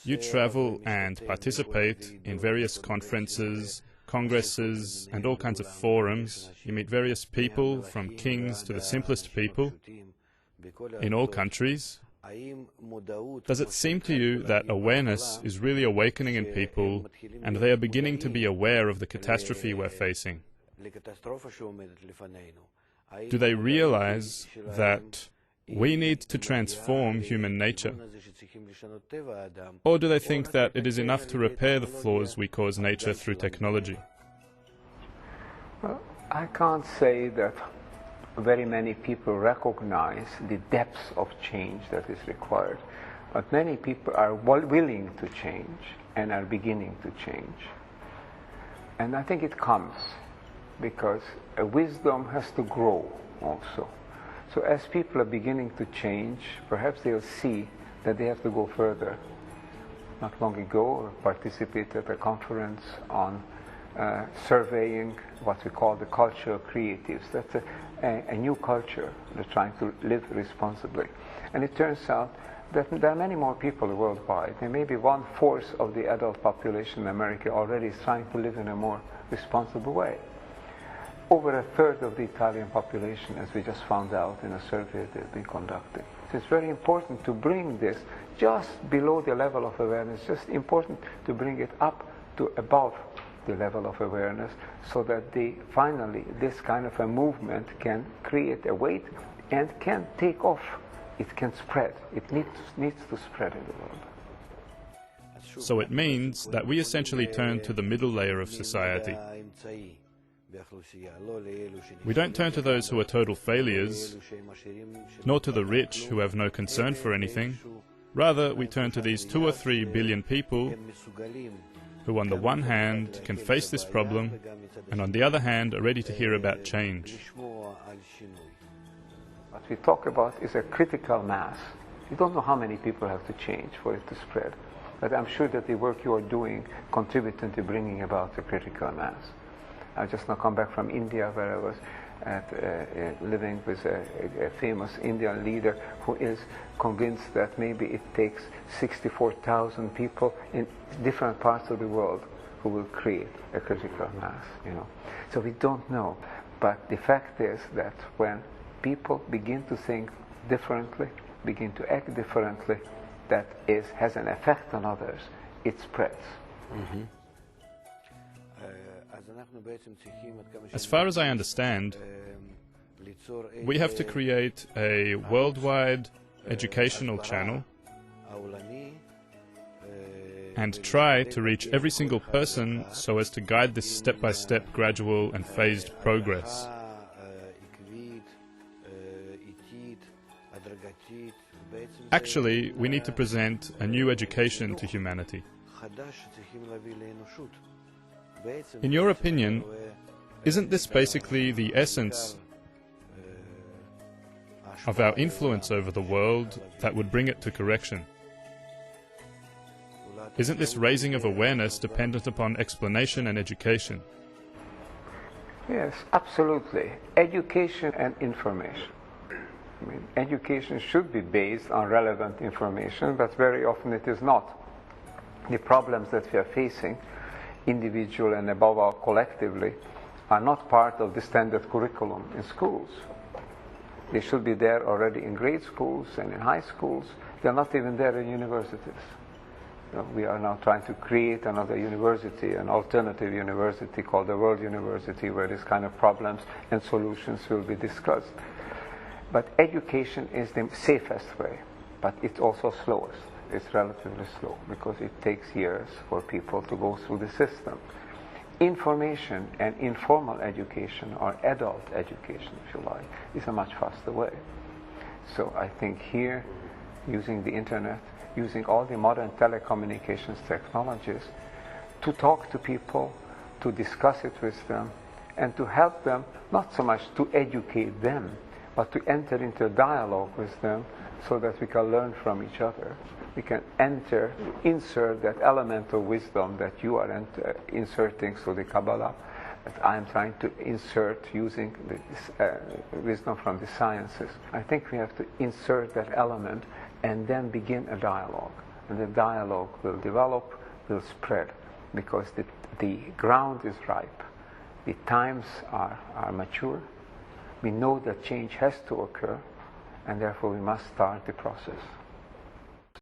You travel and participate in various conferences, congresses, and all kinds of forums. You meet various people, from kings to the simplest people, in all countries. Does it seem to you that awareness is really awakening in people, and they are beginning to be aware of the catastrophe we're facing? Do they realize that we need to transform human nature? Or do they think that it is enough to repair the flaws we cause nature through technology? Well, I can't say that very many people recognize the depths of change that is required, but many people are willing to change and are beginning to change. And I think it comes because wisdom has to grow also. So as people are beginning to change, perhaps they'll see that they have to go further. Not long ago, I participated at a conference on surveying what we call the culture of creatives. That's a new culture. They're trying to live responsibly. And it turns out that there are many more people worldwide. There may be 1/4 of the adult population in America already is trying to live in a more responsible way. Over 1/3 of the Italian population, as we just found out in a survey they've been conducting. So it's very important to bring this just below the level of awareness, just important to bring it up to above the level of awareness, so that finally this kind of a movement can create a weight and can take off. It can spread. It needs to spread in the world. So it means that we essentially turn to the middle layer of society. We don't turn to those who are total failures, nor to the rich who have no concern for anything. Rather, we turn to these 2 or 3 billion people who on the one hand can face this problem, and on the other hand are ready to hear about change. What we talk about is a critical mass. You don't know how many people have to change for it to spread, but I'm sure that the work you are doing contributes to bringing about a critical mass. I've just now come back from India, where I was living with a famous Indian leader who is convinced that maybe it takes 64,000 people in different parts of the world who will create a critical mass. So we don't know, but the fact is that when people begin to think differently, begin to act differently, that has an effect on others. It spreads. Mm-hmm. As far as I understand, we have to create a worldwide educational channel and try to reach every single person so as to guide this step-by-step, gradual and phased progress. Actually, we need to present a new education to humanity. In your opinion, isn't this basically the essence of our influence over the world that would bring it to correction? Isn't this raising of awareness dependent upon explanation and education? Yes, absolutely. Education and information. Education should be based on relevant information, but very often it is not. The problems that we are facing, individual and above all collectively, are not part of the standard curriculum in schools. They should be there already in grade schools and in high schools. They are not even there in universities. We are now trying to create another university, an alternative university called the World University, where this kind of problems and solutions will be discussed. But education is the safest way, but it's also slowest. It's relatively slow because it takes years for people to go through the system. Information and informal education, or adult education if you like, is a much faster way. So I think here, using the internet, using all the modern telecommunications technologies, to talk to people, to discuss it with them, and to help them, not so much to educate them, but to enter into a dialogue with them so that we can learn from each other. We can insert that element of wisdom that you are inserting through the Kabbalah, that I am trying to insert using this wisdom from the sciences. I think we have to insert that element and then begin a dialogue. and the dialogue will develop, will spread, because the ground is ripe. The times are mature. We know that change has to occur, and therefore we must start the process.